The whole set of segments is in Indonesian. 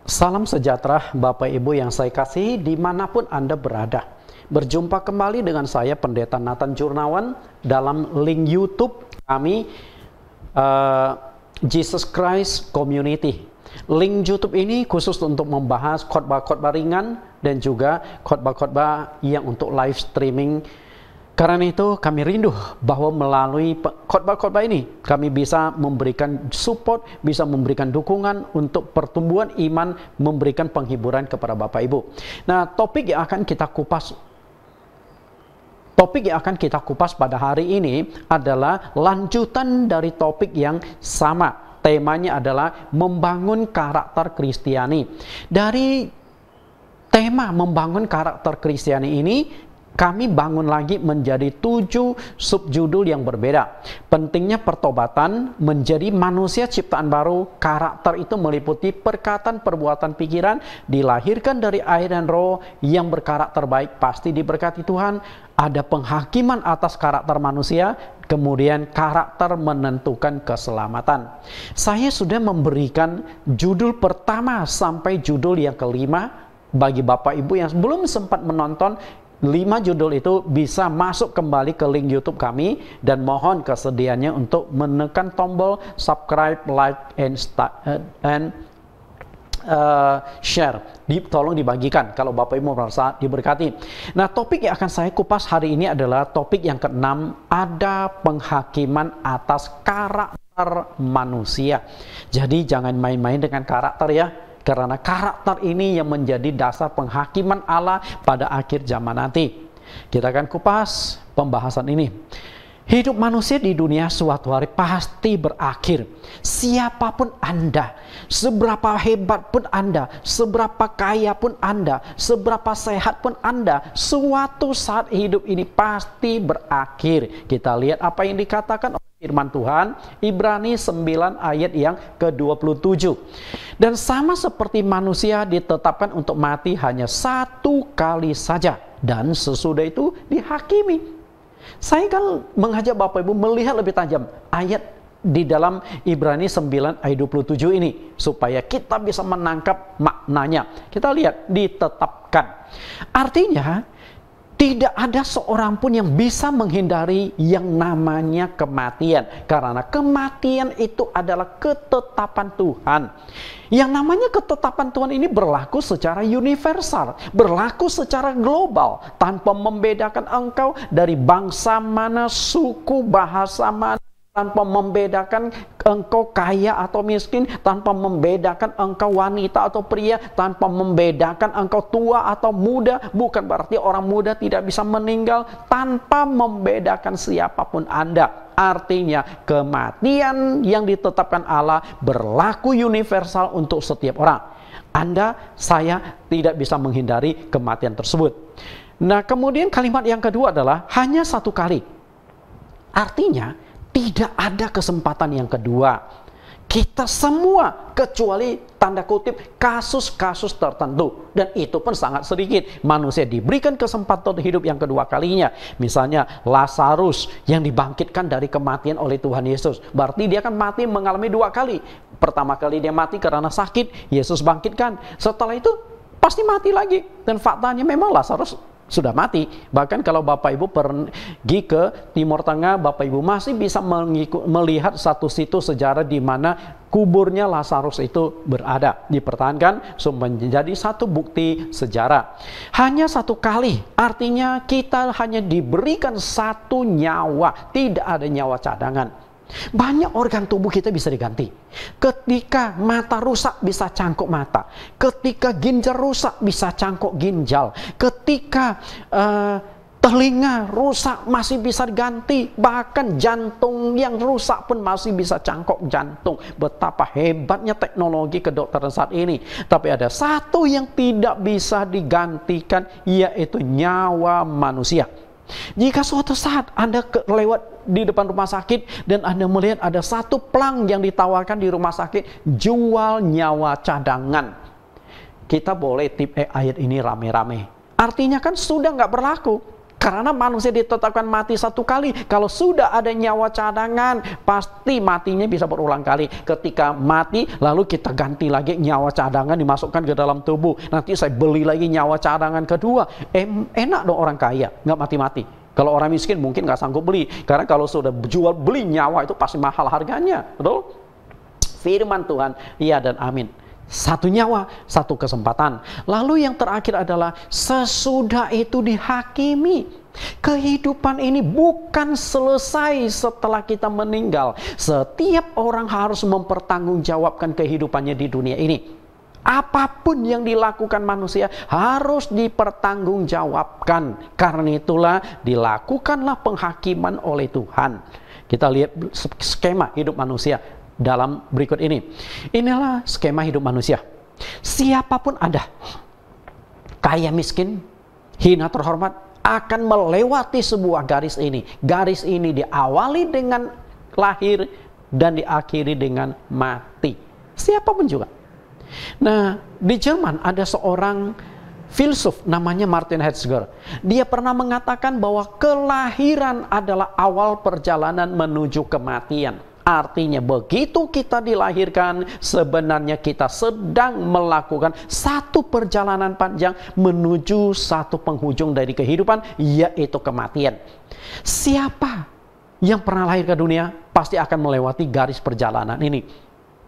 Salam sejahtera Bapak Ibu yang saya kasihi dimanapun Anda berada. Berjumpa kembali dengan saya Pendeta Nathan Jurnawan dalam link YouTube kami Jesus Christ Community. Link YouTube ini khusus untuk membahas khotbah-khotbah ringan dan juga khotbah-khotbah yang untuk live streaming. Karena itu kami rindu bahwa melalui khotbah-khotbah ini kami bisa memberikan support, bisa memberikan dukungan untuk pertumbuhan iman, memberikan penghiburan kepada Bapak Ibu. Nah, topik yang akan kita kupas pada hari ini adalah lanjutan dari topik yang sama. Temanya adalah membangun karakter Kristiani. Dari tema membangun karakter Kristiani ini kami bangun lagi menjadi 7 subjudul yang berbeda. Pentingnya pertobatan, menjadi manusia ciptaan baru. Karakter itu meliputi perkataan, perbuatan, pikiran, dilahirkan dari air dan roh, yang berkarakter baik pasti diberkati Tuhan. Ada penghakiman atas karakter manusia, kemudian karakter menentukan keselamatan. Saya sudah memberikan judul pertama sampai judul yang kelima. Bagi Bapak Ibu yang belum sempat menonton 5 judul itu, bisa masuk kembali ke link YouTube kami dan mohon kesediaannya untuk menekan tombol subscribe, like, and share. Tolong dibagikan kalau Bapak Ibu merasa diberkati. Nah, topik yang akan saya kupas hari ini adalah topik yang ke-6, ada penghakiman atas karakter manusia. Jadi jangan main-main dengan karakter ya. Karena karakter ini yang menjadi dasar penghakiman Allah pada akhir zaman nanti. Kita akan kupas pembahasan ini. Hidup manusia di dunia suatu hari pasti berakhir. Siapapun Anda, seberapa hebat pun Anda, seberapa kaya pun Anda, seberapa sehat pun Anda, suatu saat hidup ini pasti berakhir. Kita lihat apa yang dikatakan firman Tuhan, Ibrani 9 ayat yang ke-27. Dan sama seperti manusia ditetapkan untuk mati hanya 1 kali saja, dan sesudah itu dihakimi. Saya kan mengajak Bapak Ibu melihat lebih tajam ayat di dalam Ibrani 9 ayat 27 ini, supaya kita bisa menangkap maknanya. Kita lihat, ditetapkan. Artinya, tidak ada seorang pun yang bisa menghindari yang namanya kematian. Karena kematian itu adalah ketetapan Tuhan. Yang namanya ketetapan Tuhan ini berlaku secara universal, berlaku secara global, tanpa membedakan engkau dari bangsa mana, suku, bahasa mana, tanpa membedakan engkau kaya atau miskin, tanpa membedakan engkau wanita atau pria, tanpa membedakan engkau tua atau muda. Bukan berarti orang muda tidak bisa meninggal, tanpa membedakan siapapun Anda. Artinya kematian yang ditetapkan Allah berlaku universal untuk setiap orang. Anda, saya tidak bisa menghindari kematian tersebut. Nah, kemudian kalimat yang kedua adalah hanya 1 kali. Artinya tidak ada kesempatan yang kedua. Kita semua, kecuali tanda kutip kasus-kasus tertentu, dan itu pun sangat sedikit, manusia diberikan kesempatan hidup yang kedua kalinya. Misalnya Lazarus yang dibangkitkan dari kematian oleh Tuhan Yesus, berarti dia akan mati mengalami 2 kali. Pertama kali dia mati karena sakit, Yesus bangkitkan. Setelah itu pasti mati lagi, dan faktanya memang Lazarus sudah mati. Bahkan kalau Bapak Ibu pergi ke Timur Tengah, Bapak Ibu masih bisa melihat satu situs sejarah di mana kuburnya Lazarus itu berada, dipertahankan, menjadi satu bukti sejarah. Hanya 1 kali, artinya kita hanya diberikan 1 nyawa, tidak ada nyawa cadangan. Banyak organ tubuh kita bisa diganti. Ketika mata rusak bisa cangkok mata. Ketika ginjal rusak bisa cangkok ginjal. Ketika telinga rusak masih bisa diganti. Bahkan jantung yang rusak pun masih bisa cangkok jantung. Betapa hebatnya teknologi kedokteran saat ini. Tapi ada 1 yang tidak bisa digantikan, yaitu nyawa manusia. Jika suatu saat Anda lewat di depan rumah sakit dan Anda melihat ada 1 plang yang ditawarkan di rumah sakit, jual nyawa cadangan, kita boleh tip ayat ini rame-rame. Artinya kan sudah nggak berlaku. Karena manusia ditetapkan mati satu kali. Kalau sudah ada nyawa cadangan, pasti matinya bisa berulang kali. Ketika mati, lalu kita ganti lagi nyawa cadangan, dimasukkan ke dalam tubuh. Nanti saya beli lagi nyawa cadangan kedua. Enak dong orang kaya, nggak mati-mati. Kalau orang miskin mungkin nggak sanggup beli. Karena kalau sudah jual beli nyawa itu pasti mahal harganya. Betul? Firman Tuhan, iya dan amin. Satu nyawa, satu kesempatan. Lalu yang terakhir adalah sesudah itu dihakimi. Kehidupan ini bukan selesai setelah kita meninggal. Setiap orang harus mempertanggungjawabkan kehidupannya di dunia ini. Apapun yang dilakukan manusia harus dipertanggungjawabkan. Karena itulah dilakukanlah penghakiman oleh Tuhan. Kita lihat skema hidup manusia dalam berikut ini. Inilah skema hidup manusia. Siapapun Anda, kaya miskin, hina terhormat, akan melewati sebuah garis ini. Garis ini diawali dengan lahir dan diakhiri dengan mati. Siapapun juga. Nah, di Jerman ada seorang filsuf namanya Martin Heidegger. Dia pernah mengatakan bahwa kelahiran adalah awal perjalanan menuju kematian. Artinya begitu kita dilahirkan, sebenarnya kita sedang melakukan satu perjalanan panjang menuju satu penghujung dari kehidupan, yaitu kematian. Siapa yang pernah lahir ke dunia pasti akan melewati garis perjalanan ini.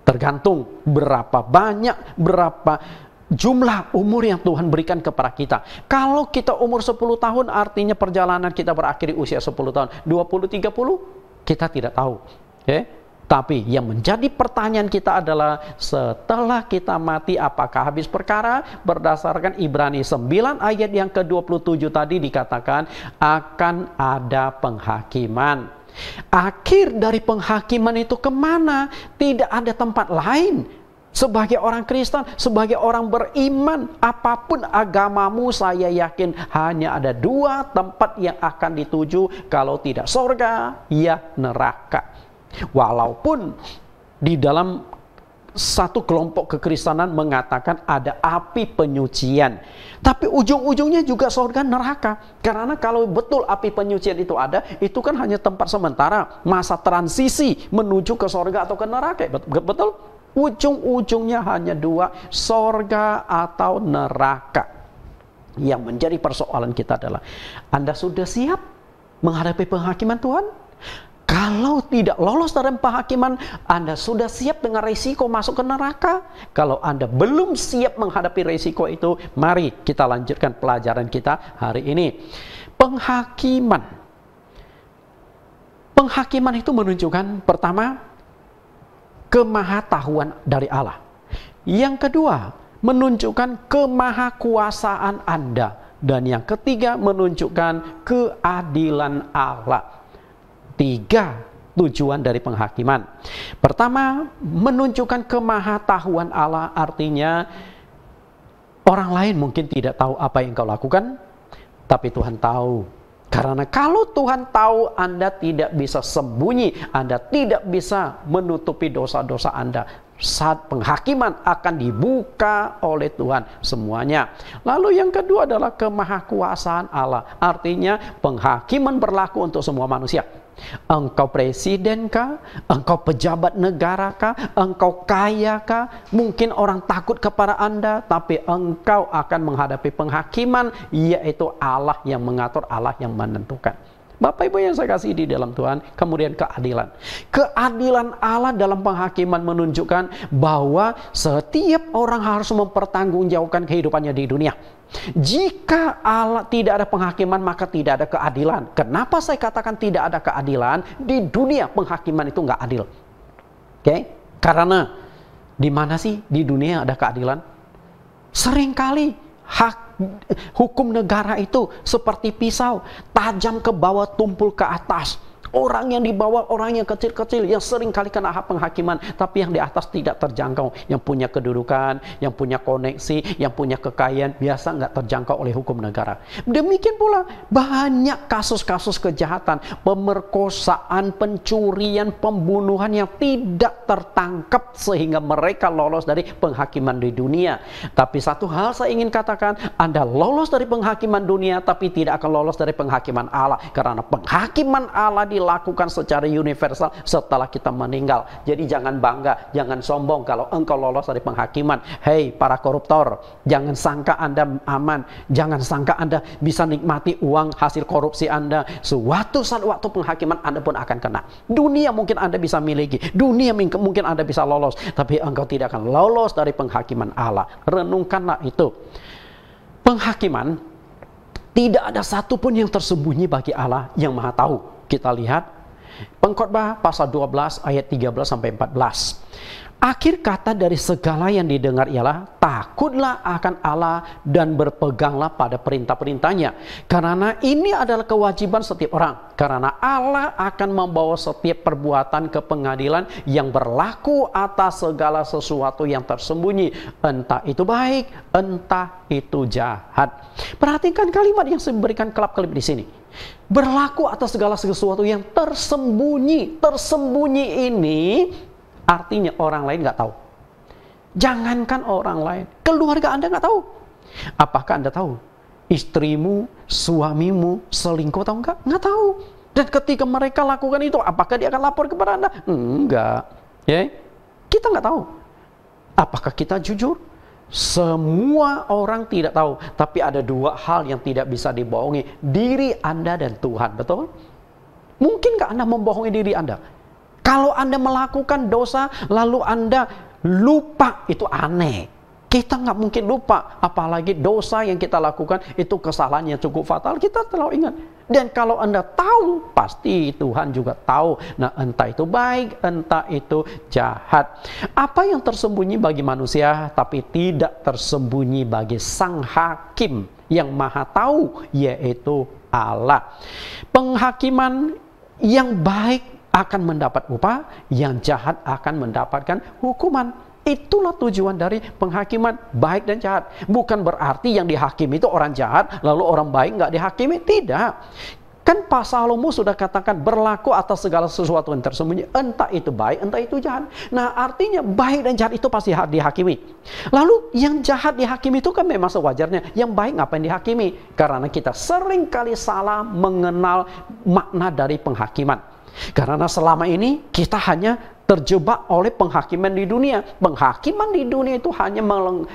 Tergantung berapa banyak, berapa jumlah umur yang Tuhan berikan kepada kita. Kalau kita umur 10 tahun, artinya perjalanan kita berakhir di usia 10 tahun. 20, 30, kita tidak tahu. Tapi yang menjadi pertanyaan kita adalah setelah kita mati apakah habis perkara? Berdasarkan Ibrani 9 ayat yang ke-27 tadi dikatakan akan ada penghakiman. Akhir dari penghakiman itu kemana? Tidak ada tempat lain. Sebagai orang Kristen, sebagai orang beriman, apapun agamamu, saya yakin hanya ada dua tempat yang akan dituju. Kalau tidak surga, ya neraka. Walaupun di dalam satu kelompok kekristenan mengatakan ada api penyucian, tapi ujung-ujungnya juga surga neraka. Karena kalau betul api penyucian itu ada, itu kan hanya tempat sementara, masa transisi menuju ke surga atau ke neraka. Betul? Ujung-ujungnya hanya dua, surga atau neraka. Yang menjadi persoalan kita adalah, Anda sudah siap menghadapi penghakiman Tuhan? Kalau tidak lolos dalam penghakiman, Anda sudah siap dengan risiko masuk ke neraka? Kalau Anda belum siap menghadapi risiko itu, mari kita lanjutkan pelajaran kita hari ini. Penghakiman. Penghakiman itu menunjukkan pertama, kemahatauan dari Allah. Yang kedua, menunjukkan kemahakuasaan Anda. Dan yang ketiga, menunjukkan keadilan Allah. 3 tujuan dari penghakiman. Pertama, menunjukkan kemahatauan Allah, artinya orang lain mungkin tidak tahu apa yang kau lakukan, tapi Tuhan tahu. Karena kalau Tuhan tahu, Anda tidak bisa sembunyi, Anda tidak bisa menutupi dosa-dosa Anda. Saat penghakiman akan dibuka oleh Tuhan semuanya. Lalu yang kedua adalah kemahakuasaan Allah. Artinya penghakiman berlaku untuk semua manusia. Engkau presiden kah? Engkau pejabat negara kah? Engkau kaya kah? Mungkin orang takut kepada Anda, tapi engkau akan menghadapi penghakiman, yaitu Allah yang mengatur, Allah yang menentukan. Bapak Ibu yang saya kasih di dalam Tuhan, kemudian keadilan. Keadilan Allah dalam penghakiman menunjukkan bahwa setiap orang harus mempertanggungjawabkan kehidupannya di dunia. Jika Allah tidak ada penghakiman, maka tidak ada keadilan. Kenapa saya katakan tidak ada keadilan? Di dunia penghakiman itu nggak adil. Karena di mana sih di dunia ada keadilan? Seringkali hukum negara itu seperti pisau, tajam ke bawah, tumpul ke atas. Orang yang di bawah, orang yang kecil-kecil, yang sering kali kena hak penghakiman, tapi yang di atas tidak terjangkau. Yang punya kedudukan, yang punya koneksi, yang punya kekayaan, biasa nggak terjangkau oleh hukum negara. Demikian pula banyak kasus-kasus kejahatan, pemerkosaan, pencurian, pembunuhan yang tidak tertangkap sehingga mereka lolos dari penghakiman di dunia. Tapi satu hal saya ingin katakan, Anda lolos dari penghakiman dunia, tapi tidak akan lolos dari penghakiman Allah. Karena penghakiman Allah dilakukan secara universal setelah kita meninggal. Jadi jangan bangga, jangan sombong kalau engkau lolos dari penghakiman. Hei para koruptor, jangan sangka Anda aman, jangan sangka Anda bisa nikmati uang hasil korupsi Anda. Suatu saat waktu penghakiman Anda pun akan kena. Dunia mungkin Anda bisa miliki, dunia mungkin Anda bisa lolos, tapi engkau tidak akan lolos dari penghakiman Allah. Renungkanlah itu. Penghakiman tidak ada satupun yang tersembunyi bagi Allah yang Maha Tahu. Kita lihat Pengkhotbah pasal 12 ayat 13 sampai 14. Akhir kata dari segala yang didengar ialah takutlah akan Allah dan berpeganglah pada perintah-perintahnya. Karena ini adalah kewajiban setiap orang. Karena Allah akan membawa setiap perbuatan ke pengadilan yang berlaku atas segala sesuatu yang tersembunyi. Entah itu baik, entah itu jahat. Perhatikan kalimat yang saya berikan kelap-kelip di sini. Berlaku atas segala sesuatu yang tersembunyi. Tersembunyi ini artinya orang lain nggak tahu. Jangankan orang lain, keluarga Anda nggak tahu. Apakah Anda tahu? Istrimu, suamimu selingkuh atau enggak? Nggak tahu. Dan ketika mereka lakukan itu, apakah dia akan lapor kepada Anda? Enggak. Ya, kita nggak tahu. Apakah kita jujur? Semua orang tidak tahu, tapi ada dua hal yang tidak bisa dibohongi, diri Anda dan Tuhan, betul? Mungkin nggak Anda membohongi diri Anda? Kalau Anda melakukan dosa, lalu Anda lupa, itu aneh. Kita nggak mungkin lupa, apalagi dosa yang kita lakukan itu kesalahan yang cukup fatal, kita selalu ingat. Dan kalau Anda tahu, pasti Tuhan juga tahu. Nah, entah itu baik, entah itu jahat. Apa yang tersembunyi bagi manusia, tapi tidak tersembunyi bagi Sang Hakim yang Maha Tahu, yaitu Allah. Penghakiman yang baik akan mendapat upah, yang jahat akan mendapatkan hukuman. Itulah tujuan dari penghakiman baik dan jahat. Bukan berarti yang dihakimi itu orang jahat, lalu orang baik nggak dihakimi. Tidak. Kan Pak Salomo sudah katakan berlaku atas segala sesuatu yang tersembunyi, entah itu baik, entah itu jahat. Nah, artinya baik dan jahat itu pasti dihakimi. Lalu yang jahat dihakimi itu kan memang sewajarnya. Yang baik ngapain dihakimi? Karena kita sering kali salah mengenal makna dari penghakiman. Karena selama ini kita hanya terjebak oleh penghakiman di dunia. Penghakiman di dunia itu hanya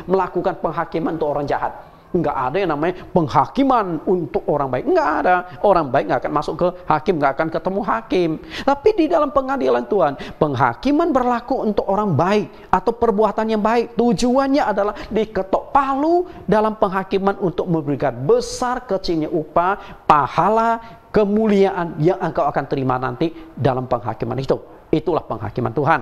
melakukan penghakiman untuk orang jahat. Enggak ada yang namanya penghakiman untuk orang baik. Enggak ada. Orang baik nggak akan masuk ke hakim, nggak akan ketemu hakim. Tapi di dalam pengadilan Tuhan, penghakiman berlaku untuk orang baik atau perbuatan yang baik. Tujuannya adalah diketok palu dalam penghakiman untuk memberikan besar kecilnya upah, pahala, kemuliaan yang engkau akan terima nanti dalam penghakiman itu. Itulah penghakiman Tuhan.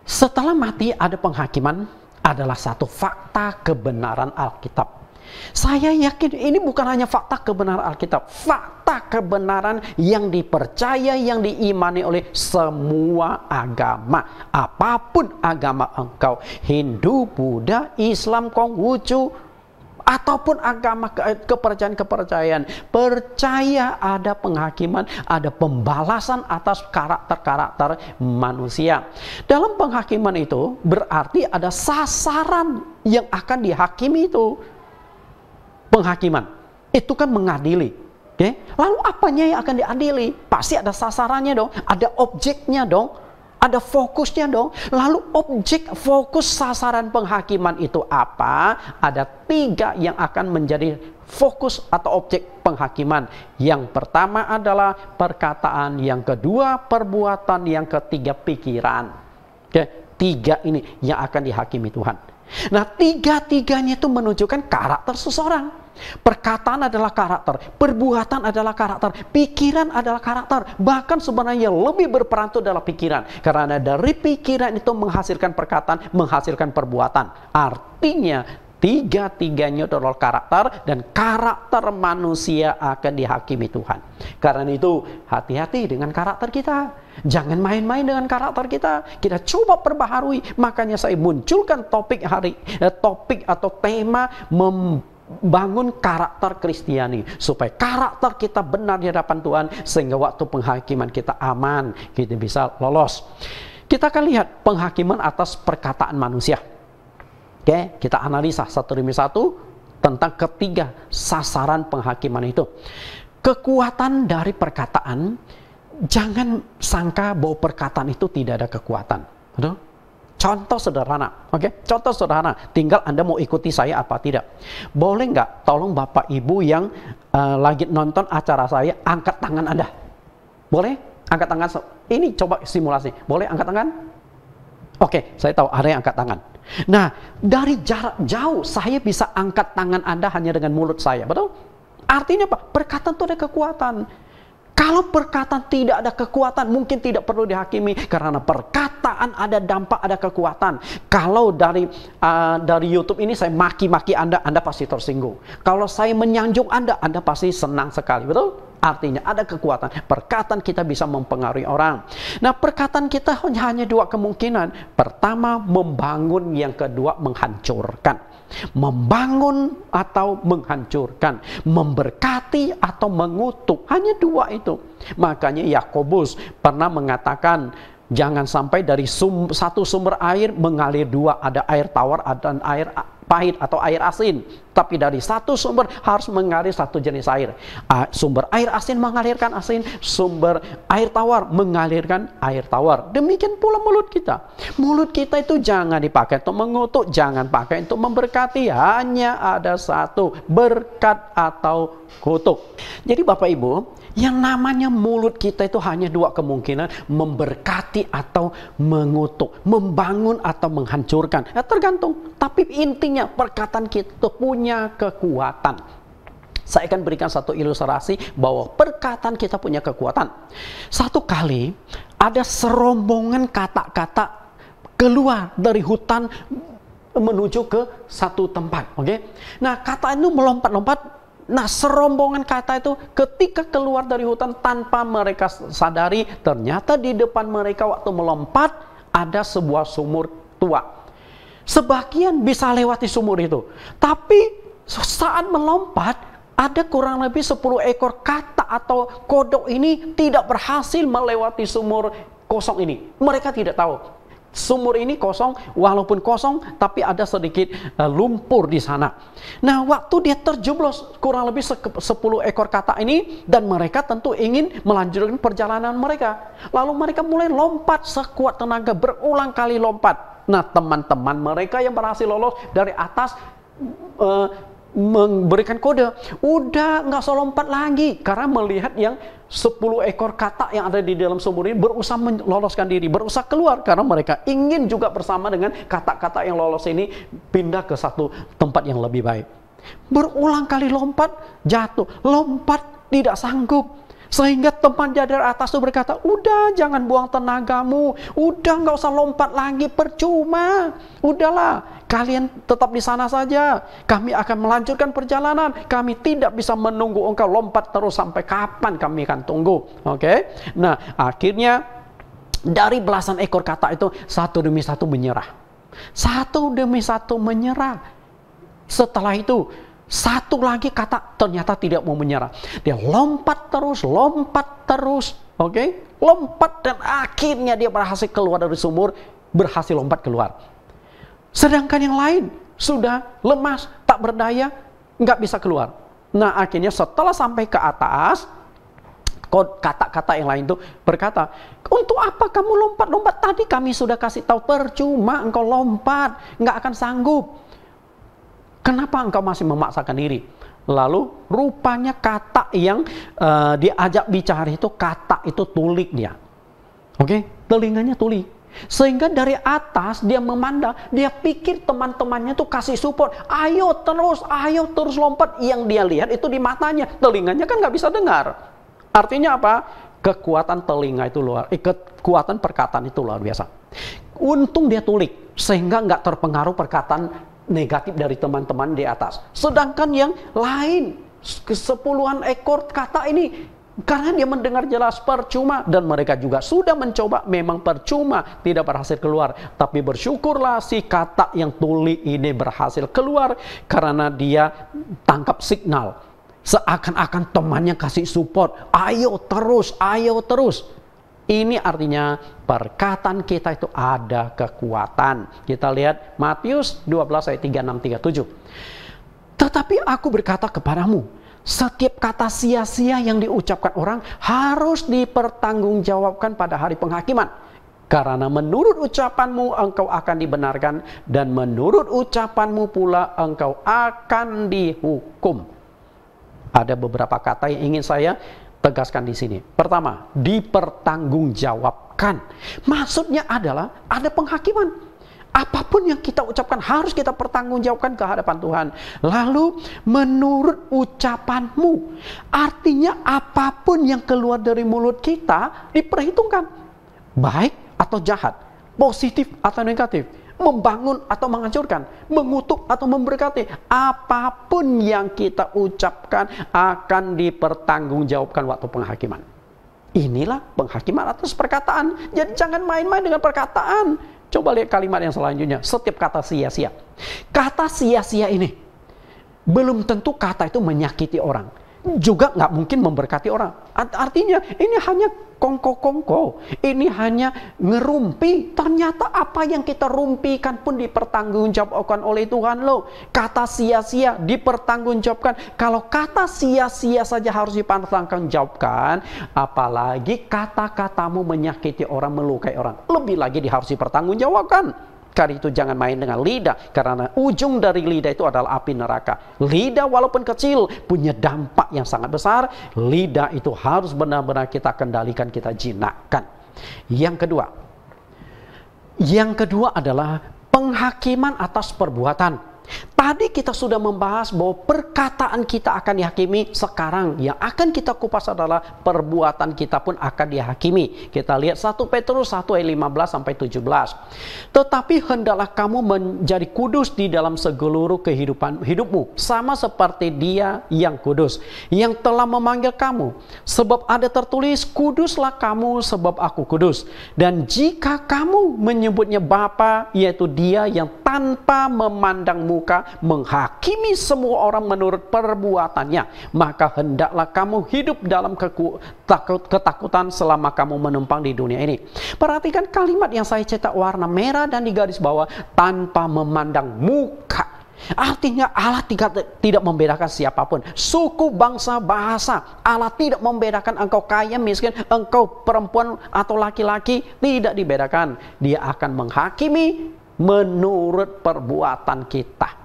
Setelah mati ada penghakiman adalah satu fakta kebenaran Alkitab. Saya yakin ini bukan hanya fakta kebenaran Alkitab, fakta kebenaran yang dipercaya, yang diimani oleh semua agama. Apapun agama engkau, Hindu, Buddha, Islam, Konghucu, ataupun agama kepercayaan-kepercayaan, percaya ada penghakiman, ada pembalasan atas karakter-karakter manusia. Dalam penghakiman itu berarti ada sasaran yang akan dihakimi itu. Penghakiman itu kan mengadili. Okay? Lalu apanya yang akan diadili? Pasti ada sasarannya dong, ada objeknya dong, ada fokusnya dong. Lalu objek, fokus, sasaran penghakiman itu apa? Ada 3 yang akan menjadi fokus atau objek penghakiman. Yang pertama adalah perkataan, yang kedua perbuatan, yang ketiga pikiran. Oke, 3 ini yang akan dihakimi Tuhan. Nah, 3-tiganya itu menunjukkan karakter seseorang. Perkataan adalah karakter, perbuatan adalah karakter, pikiran adalah karakter. Bahkan sebenarnya lebih berperan itu adalah pikiran. Karena dari pikiran itu menghasilkan perkataan, menghasilkan perbuatan. Artinya Tiga-tiganya adalah karakter, dan karakter manusia akan dihakimi Tuhan. Karena itu, hati-hati dengan karakter kita. Jangan main-main dengan karakter kita. Kita coba perbaharui. Makanya saya munculkan topik atau tema membangun karakter Kristiani, supaya karakter kita benar di hadapan Tuhan, sehingga waktu penghakiman kita aman, kita bisa lolos. Kita akan lihat penghakiman atas perkataan manusia. Oke, kita analisa satu demi satu tentang ketiga sasaran penghakiman itu. Kekuatan dari perkataan, jangan sangka bahwa perkataan itu tidak ada kekuatan. Betul? Contoh sederhana, oke? Contoh sederhana, tinggal Anda mau ikuti saya apa tidak. Boleh nggak, tolong Bapak Ibu yang lagi nonton acara saya, angkat tangan Anda. Boleh? Angkat tangan. Ini coba simulasi. Boleh angkat tangan? Oke, saya tahu ada yang angkat tangan. Nah, dari jarak jauh saya bisa angkat tangan Anda hanya dengan mulut saya, betul? Artinya apa? Perkataan itu ada kekuatan. Kalau perkataan tidak ada kekuatan, mungkin tidak perlu dihakimi, karena perkataan ada dampak, ada kekuatan. Kalau dari YouTube ini saya maki-maki Anda, Anda pasti tersinggung. Kalau saya menyanjung Anda pasti senang sekali, betul? Artinya ada kekuatan. Perkataan kita bisa mempengaruhi orang. Nah, perkataan kita hanya dua kemungkinan. Pertama, membangun. Yang kedua, menghancurkan. Membangun atau menghancurkan. Memberkati atau mengutuk. Hanya dua itu. Makanya Yakobus pernah mengatakan, jangan sampai dari satu sumber air mengalir dua. Ada air tawar dan air pahit atau air asin. Tapi dari satu sumber harus mengalir satu jenis air. Sumber air asin mengalirkan asin, sumber air tawar mengalirkan air tawar. Demikian pula mulut kita. Mulut kita itu jangan dipakai untuk mengutuk, jangan pakai untuk memberkati. Hanya ada satu, berkat atau kutuk. Jadi Bapak Ibu, yang namanya mulut kita itu hanya dua kemungkinan, memberkati atau mengutuk, membangun atau menghancurkan. Tergantung. Tapi intinya perkataan kita punya kekuatan. Saya akan berikan satu ilustrasi bahwa perkataan kita punya kekuatan. Satu kali ada serombongan kata-kata keluar dari hutan menuju ke satu tempat. Oke? Nah, kata itu melompat-lompat. Nah, serombongan kata itu ketika keluar dari hutan tanpa mereka sadari, ternyata di depan mereka waktu melompat ada sebuah sumur tua. Sebagian bisa lewati sumur itu, tapi saat melompat ada kurang lebih 10 ekor kata atau kodok ini tidak berhasil melewati sumur kosong ini. Mereka tidak tahu. Sumur ini kosong, walaupun kosong, tapi ada sedikit lumpur di sana. Nah, waktu dia terjeblos kurang lebih 10 ekor kata ini, dan mereka tentu ingin melanjutkan perjalanan mereka. Lalu mereka mulai lompat sekuat tenaga, berulang kali lompat. Nah, teman-teman mereka yang berhasil lolos dari atas memberikan kode, udah nggak usah lompat lagi, karena melihat yang 10 ekor kata yang ada di dalam sumur ini berusaha meloloskan diri, berusaha keluar, karena mereka ingin juga bersama dengan kata-kata yang lolos ini pindah ke satu tempat yang lebih baik. Berulang kali lompat, jatuh, lompat, tidak sanggup. Sehingga teman dari atas itu berkata, udah jangan buang tenagamu, udah nggak usah lompat lagi, percuma, udahlah, kalian tetap di sana saja, kami akan melanjutkan perjalanan, kami tidak bisa menunggu engkau lompat terus, sampai kapan kami akan tunggu. Oke? Nah, akhirnya dari belasan ekor kata itu satu demi satu menyerah, satu demi satu menyerah. Setelah itu satu lagi kata ternyata tidak mau menyerah. Dia lompat terus, oke? Lompat, dan akhirnya dia berhasil keluar dari sumur, berhasil lompat keluar. Sedangkan yang lain sudah lemas, tak berdaya, nggak bisa keluar. Nah, akhirnya setelah sampai ke atas, kata-kata yang lain itu berkata, untuk apa kamu lompat-lompat? Tadi kami sudah kasih tahu, percuma engkau lompat, nggak akan sanggup. Kenapa engkau masih memaksakan diri? Lalu rupanya kata yang diajak bicara itu, kata itu tulik dia. Oke? Telinganya tulik. Sehingga dari atas dia memandang, dia pikir teman-temannya tuh kasih support. Ayo terus lompat. Yang dia lihat itu di matanya. Telinganya kan nggak bisa dengar. Artinya apa? Kekuatan telinga itu kekuatan perkataan itu luar biasa. Untung dia tulik, sehingga nggak terpengaruh perkataan negatif dari teman-teman di atas. Sedangkan yang lain, kesepuluhan ekor kata ini, karena dia mendengar jelas percuma, dan mereka juga sudah mencoba, memang percuma, tidak berhasil keluar. Tapi bersyukurlah si kata yang tuli ini berhasil keluar, karena dia tangkap signal. Seakan-akan temannya kasih support, ayo terus, ayo terus. Ini artinya perkataan kita itu ada kekuatan. Kita lihat Matius 12 ayat 36-37. Tetapi aku berkata kepadamu, setiap kata sia-sia yang diucapkan orang harus dipertanggungjawabkan pada hari penghakiman. Karena menurut ucapanmu engkau akan dibenarkan, dan menurut ucapanmu pula engkau akan dihukum. Ada beberapa kata yang ingin saya tegaskan di sini. Pertama, dipertanggungjawabkan. Maksudnya adalah ada penghakiman. Apapun yang kita ucapkan harus kita pertanggungjawabkan ke hadapan Tuhan. Lalu menurut ucapanmu, artinya apapun yang keluar dari mulut kita diperhitungkan, baik atau jahat, positif atau negatif, membangun atau menghancurkan, mengutuk atau memberkati. Apapun yang kita ucapkan akan dipertanggungjawabkan waktu penghakiman. Inilah penghakiman atas perkataan. Jadi jangan main-main dengan perkataan. Coba lihat kalimat yang selanjutnya. Setiap kata sia-sia. Kata sia-sia ini belum tentu kata itu menyakiti orang, juga nggak mungkin memberkati orang. Artinya ini hanya kongko-kongko, ini hanya ngerumpi. Ternyata apa yang kita rumpikan pun dipertanggungjawabkan oleh Tuhan loh. Kata sia-sia dipertanggungjawabkan. Kalau kata sia-sia saja harus dipertanggungjawabkan, apalagi kata-katamu menyakiti orang, melukai orang, lebih lagi harus dipertanggungjawabkan. Karena itu jangan main dengan lidah, karena ujung dari lidah itu adalah api neraka. Lidah walaupun kecil punya dampak yang sangat besar. Lidah itu harus benar-benar kita kendalikan, kita jinakkan. Yang kedua adalah penghakiman atas perbuatan. Tadi kita sudah membahas bahwa perkataan kita akan dihakimi. Sekarang yang akan kita kupas adalah perbuatan kita pun akan dihakimi. Kita lihat 1 Petrus 1 ayat 15-17. Tetapi hendaklah kamu menjadi kudus di dalam seluruh kehidupan hidupmu, sama seperti Dia yang kudus, yang telah memanggil kamu. Sebab ada tertulis, kuduslah kamu sebab aku kudus. Dan jika kamu menyebutnya Bapa, yaitu Dia yang tanpa memandang muka menghakimi semua orang menurut perbuatannya, maka hendaklah kamu hidup dalam ketakutan selama kamu menumpang di dunia ini. Perhatikan kalimat yang saya cetak warna merah dan di garis bawah, tanpa memandang muka. Artinya Allah tidak membedakan siapapun, suku, bangsa, bahasa. Allah tidak membedakan engkau kaya, miskin, engkau perempuan atau laki-laki, tidak dibedakan. Dia akan menghakimi menurut perbuatan kita.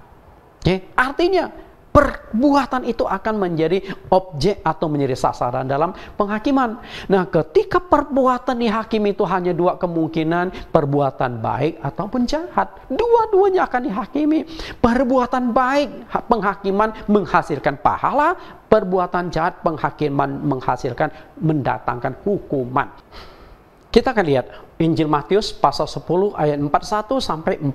Artinya perbuatan itu akan menjadi objek atau menjadi sasaran dalam penghakiman. Nah, ketika perbuatan dihakimi itu hanya dua kemungkinan, perbuatan baik ataupun jahat. Dua-duanya akan dihakimi. Perbuatan baik, penghakiman menghasilkan pahala. Perbuatan jahat, penghakiman mendatangkan hukuman. Kita akan lihat Injil Matius pasal 10 ayat 41-42.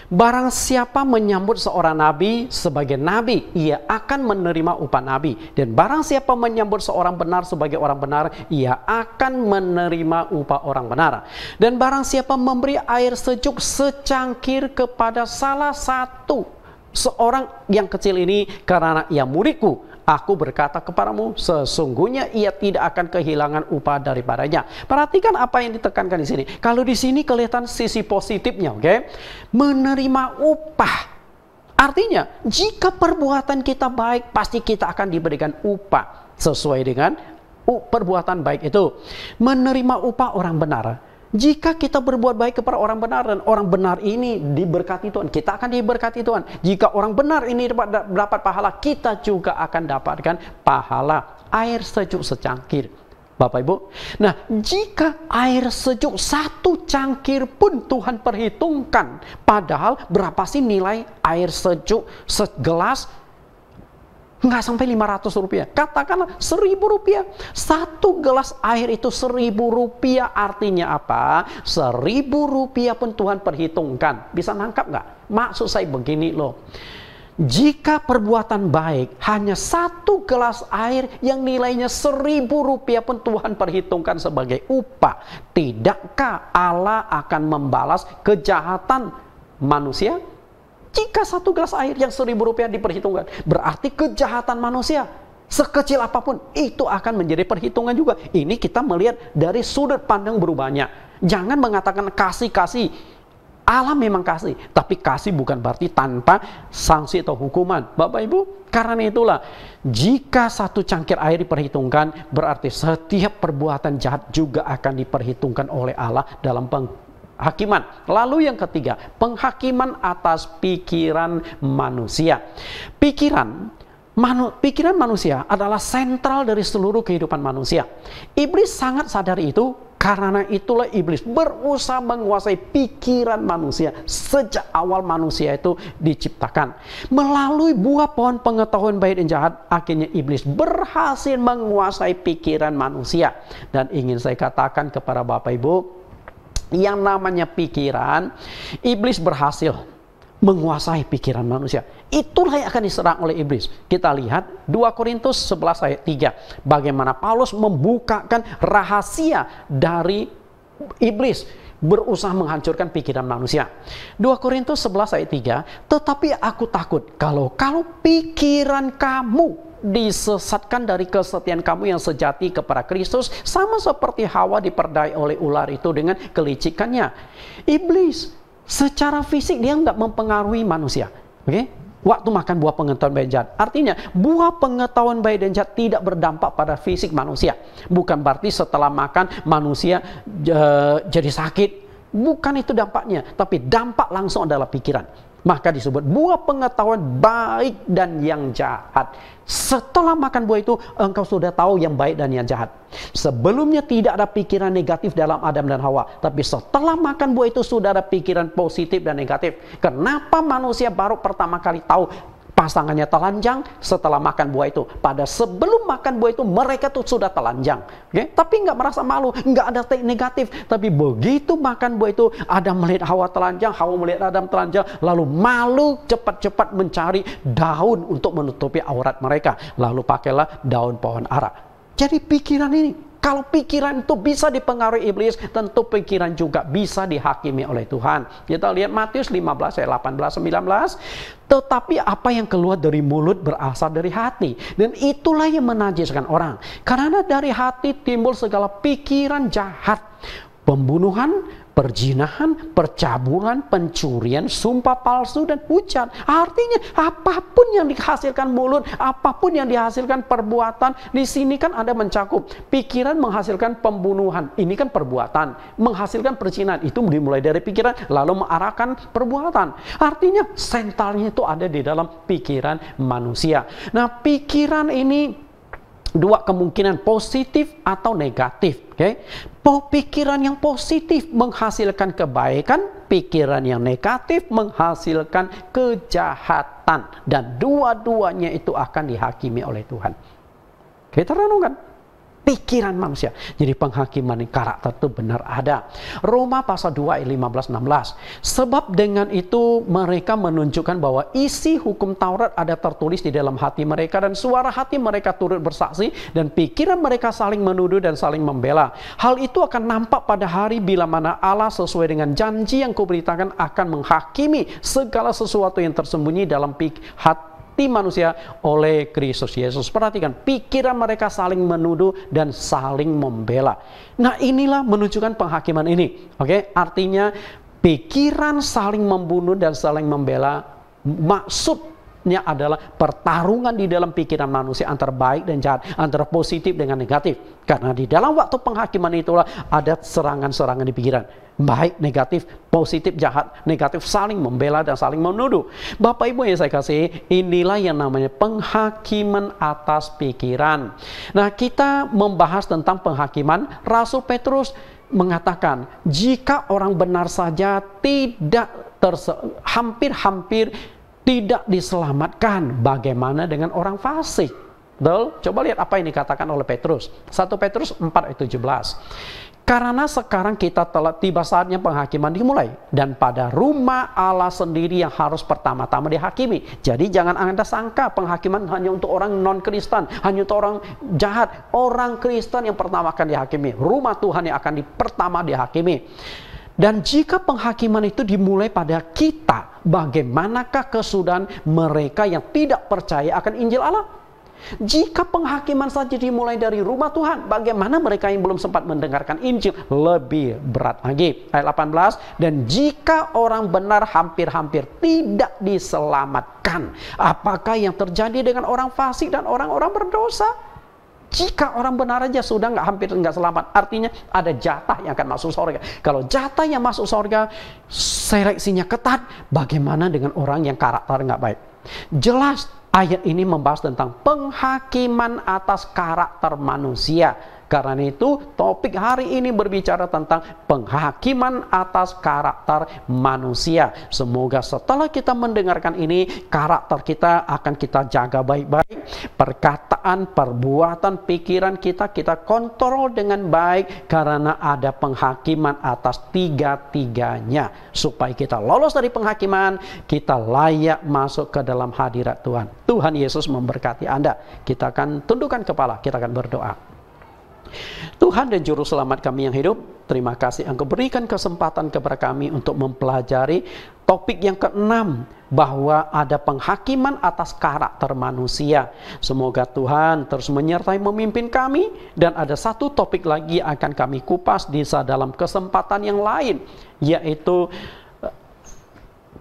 Barang siapa menyambut seorang nabi sebagai nabi, ia akan menerima upah nabi. Dan barang siapa menyambut seorang benar sebagai orang benar, ia akan menerima upah orang benar. Dan barang siapa memberi air sejuk secangkir kepada salah satu seorang yang kecil ini karena ia muridku, aku berkata kepadamu, sesungguhnya ia tidak akan kehilangan upah daripadanya. Perhatikan apa yang ditekankan di sini. Kalau di sini kelihatan sisi positifnya, oke? Menerima upah. Artinya, jika perbuatan kita baik, pasti kita akan diberikan upah sesuai dengan perbuatan baik itu. Menerima upah orang benar. Jika kita berbuat baik kepada orang benar dan orang benar ini diberkati Tuhan, kita akan diberkati Tuhan. Jika orang benar ini dapat pahala, kita juga akan dapatkan pahala. Air sejuk secangkir, Bapak Ibu. Nah, jika air sejuk satu cangkir pun Tuhan perhitungkan, padahal berapa sih nilai air sejuk segelas? Nggak sampai 500 rupiah. Katakanlah 1000 rupiah. Satu gelas air itu 1000 rupiah. Artinya apa? 1000 rupiah pun Tuhan perhitungkan. Bisa nangkap nggak? Maksud saya begini loh. Jika perbuatan baik hanya satu gelas air yang nilainya 1000 rupiah pun Tuhan perhitungkan sebagai upah. Tidakkah Allah akan membalas kejahatan manusia? Jika satu gelas air yang 1000 rupiah diperhitungkan, berarti kejahatan manusia sekecil apapun itu akan menjadi perhitungan juga. Ini kita melihat dari sudut pandang berubahnya. Jangan mengatakan kasih-kasih. Allah memang kasih, tapi kasih bukan berarti tanpa sanksi atau hukuman. Bapak Ibu, karena itulah jika satu cangkir air diperhitungkan, berarti setiap perbuatan jahat juga akan diperhitungkan oleh Allah dalam penghakiman. Lalu yang ketiga, penghakiman atas pikiran manusia. Pikiran manusia adalah sentral dari seluruh kehidupan manusia. Iblis sangat sadar itu, karena itulah iblis berusaha menguasai pikiran manusia sejak awal manusia itu diciptakan. Melalui buah pohon pengetahuan baik dan jahat, akhirnya iblis berhasil menguasai pikiran manusia. Dan ingin saya katakan kepada Bapak Ibu, yang namanya pikiran, iblis berhasil menguasai pikiran manusia. Itulah yang akan diserang oleh iblis. Kita lihat 2 Korintus 11 ayat 3. Bagaimana Paulus membukakan rahasia dari iblis berusaha menghancurkan pikiran manusia. 2 Korintus 11 ayat 3. Tetapi aku takut kalau pikiran kamu disesatkan dari kesetiaan kamu yang sejati kepada Kristus, sama seperti Hawa diperdaya oleh ular itu dengan kelicikannya. Iblis secara fisik dia nggak mempengaruhi manusia. Oke? Waktu makan buah pengetahuan baik dan jahat. Artinya, buah pengetahuan baik dan jahat tidak berdampak pada fisik manusia. Bukan berarti setelah makan manusia jadi sakit. Bukan itu dampaknya. Tapi dampak langsung adalah pikiran. Maka disebut buah pengetahuan baik dan yang jahat. Setelah makan buah itu, engkau sudah tahu yang baik dan yang jahat. Sebelumnya tidak ada pikiran negatif dalam Adam dan Hawa. Tapi setelah makan buah itu sudah ada pikiran positif dan negatif. Kenapa manusia baru pertama kali tahu pasangannya telanjang setelah makan buah itu? Pada sebelum makan buah itu mereka tuh sudah telanjang, okay? Tapi nggak merasa malu, nggak ada negatif. Tapi begitu makan buah itu, Adam melihat Hawa telanjang, Hawa melihat Adam telanjang, lalu malu cepat-cepat mencari daun untuk menutupi aurat mereka, lalu pakailah daun pohon ara. Jadi pikiran ini, kalau pikiran itu bisa dipengaruhi iblis, tentu pikiran juga bisa dihakimi oleh Tuhan. Kita lihat Matius 15 ayat 18-19. Tetapi apa yang keluar dari mulut berasal dari hati. Dan itulah yang menajiskan orang. Karena dari hati timbul segala pikiran jahat. Pembunuhan, perzinahan, percabulan, pencurian, sumpah palsu, dan hujat. Artinya apapun yang dihasilkan mulut, apapun yang dihasilkan perbuatan, di sini kan ada mencakup. Pikiran menghasilkan pembunuhan, ini kan perbuatan. Menghasilkan perzinahan, itu dimulai dari pikiran, lalu mengarahkan perbuatan. Artinya sentralnya itu ada di dalam pikiran manusia. Nah, pikiran ini dua kemungkinan, positif atau negatif. Okay? Pikiran yang positif menghasilkan kebaikan, pikiran yang negatif menghasilkan kejahatan, dan dua-duanya itu akan dihakimi oleh Tuhan. Kita renungkan pikiran manusia. Jadi penghakiman karakter itu benar ada. Roma pasal 2 ayat 15-16. Sebab dengan itu mereka menunjukkan bahwa isi hukum Taurat ada tertulis di dalam hati mereka, dan suara hati mereka turut bersaksi, dan pikiran mereka saling menuduh dan saling membela. Hal itu akan nampak pada hari bila mana Allah sesuai dengan janji yang kuberitakan akan menghakimi segala sesuatu yang tersembunyi dalam hati manusia oleh Kristus Yesus. Perhatikan, pikiran mereka saling menuduh dan saling membela. Nah, inilah menunjukkan penghakiman ini. Oke, artinya pikiran saling membunuh dan saling membela, maksudnya adalah pertarungan di dalam pikiran manusia antara baik dan jahat, antara positif dengan negatif. Karena di dalam waktu penghakiman itulah ada serangan-serangan di pikiran. Baik, negatif, positif, jahat, negatif, saling membela dan saling menuduh. Bapak Ibu yang saya kasih, inilah yang namanya penghakiman atas pikiran. Nah, kita membahas tentang penghakiman. Rasul Petrus mengatakan, jika orang benar saja tidak hampir-hampir tidak diselamatkan, bagaimana dengan orang fasik? Betul? Coba lihat apa yang dikatakan oleh Petrus. 1 Petrus 4 ayat 17. Karena sekarang kita telah tiba saatnya penghakiman dimulai, dan pada rumah Allah sendiri yang harus pertama-tama dihakimi. Jadi jangan Anda sangka penghakiman hanya untuk orang non-Kristen, hanya untuk orang jahat. Orang Kristen yang pertama akan dihakimi. Rumah Tuhan yang akan pertama dihakimi. Dan jika penghakiman itu dimulai pada kita, bagaimanakah kesudahan mereka yang tidak percaya akan Injil Allah? Jika penghakiman saja dimulai dari rumah Tuhan, bagaimana mereka yang belum sempat mendengarkan Injil? Lebih berat lagi. Ayat 18, dan jika orang benar hampir-hampir tidak diselamatkan, apakah yang terjadi dengan orang fasik dan orang-orang berdosa? Jika orang benar aja sudah hampir nggak selamat, artinya ada jatah yang akan masuk surga. Kalau jatah yang masuk surga, seleksinya ketat, bagaimana dengan orang yang karakter nggak baik? Jelas ayat ini membahas tentang penghakiman atas karakter manusia. Karena itu topik hari ini berbicara tentang penghakiman atas karakter manusia. Semoga setelah kita mendengarkan ini, karakter kita akan kita jaga baik-baik. Perkataan, perbuatan, pikiran kita kontrol dengan baik. Karena ada penghakiman atas tiga-tiganya. Supaya kita lolos dari penghakiman, kita layak masuk ke dalam hadirat Tuhan. Tuhan Yesus memberkati Anda. Kita akan tundukkan kepala, kita akan berdoa. Tuhan dan Juru Selamat kami yang hidup, terima kasih Engkau berikan kesempatan kepada kami untuk mempelajari topik yang ke-6, bahwa ada penghakiman atas karakter manusia. Semoga Tuhan terus menyertai memimpin kami, dan ada satu topik lagi akan kami kupas di dalam kesempatan yang lain, yaitu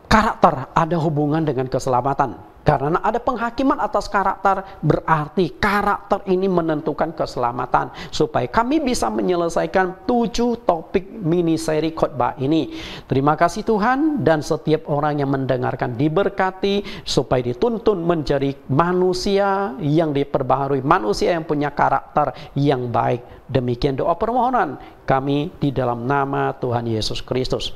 karakter ada hubungan dengan keselamatan. Karena ada penghakiman atas karakter, berarti karakter ini menentukan keselamatan. Supaya kami bisa menyelesaikan 7 topik mini seri khotbah ini. Terima kasih Tuhan, dan setiap orang yang mendengarkan diberkati, supaya dituntun menjadi manusia yang diperbaharui, manusia yang punya karakter yang baik. Demikian doa permohonan kami di dalam nama Tuhan Yesus Kristus.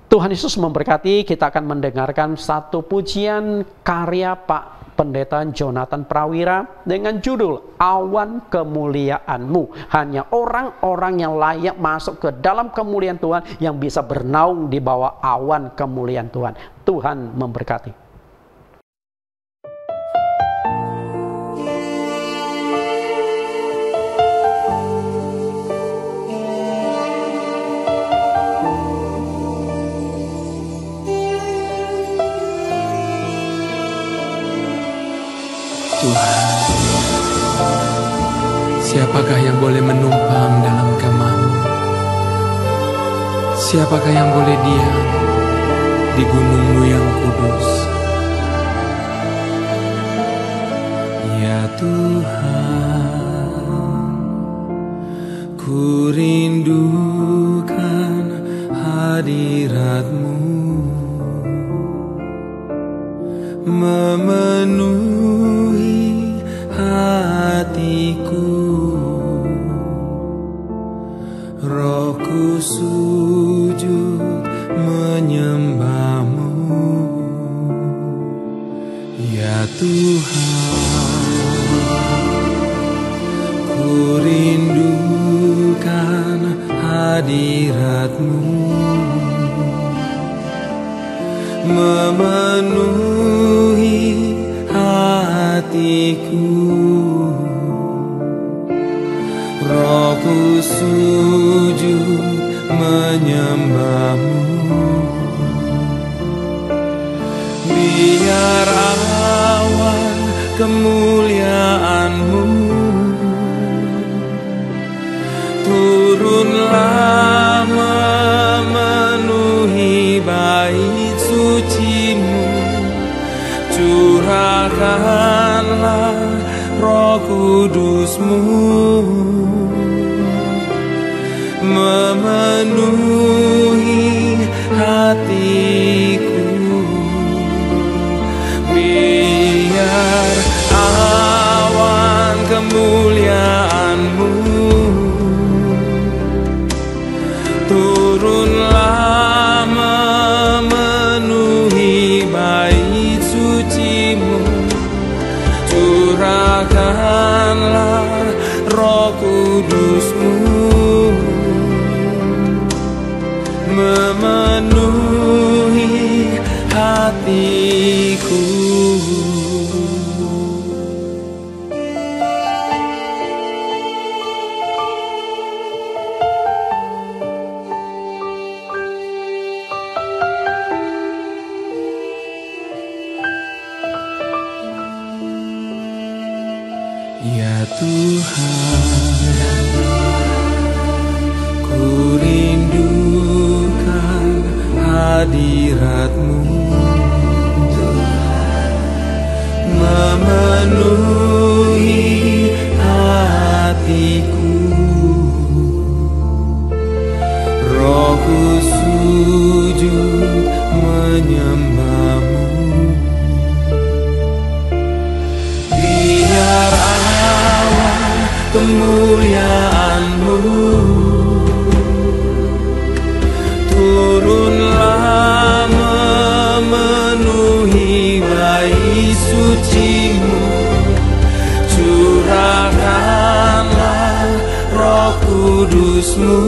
Tuhan Yesus memberkati. Kita akan mendengarkan satu pujian karya Pak Pendeta Jonathan Prawira dengan judul Awan Kemuliaan-Mu. Hanya orang-orang yang layak masuk ke dalam kemuliaan Tuhan yang bisa bernaung di bawah awan kemuliaan Tuhan. Tuhan memberkati. Tuhan, siapakah yang boleh menumpang dalam kemah-Mu? Siapakah yang boleh diam di gunung-Mu yang kudus? Ya Tuhan, ku rindukan hadirat-Mu, memenuhi hatiku. Rohku sujud menyembah-Mu. Ya Tuhan, ku rindukan hadirat-Mu, memenuhi hatiku. Rohku sujud menyembah-Mu. Biar awan kemuliaan-Mu turunlah memenuhi bait suci-Mu. Curahkanlah Roh Kudus-Mu, memenuhi hatiku. Biar awan kemuliaan-Mu turunlah memenuhi bait Tuhan, ku rindukan hadirat-Mu, memenuhi hatiku. Rohku sujud menyembah-Mu, biar awan kemuliaan-Mu turunlah memenuhi bait suci-Mu. Curahkanlah Roh Kudus-Mu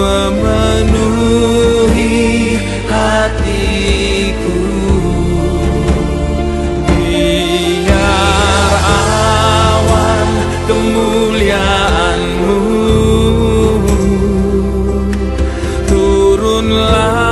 memenuhi hatiku. Biar awan kemuliaan-Mu turunlah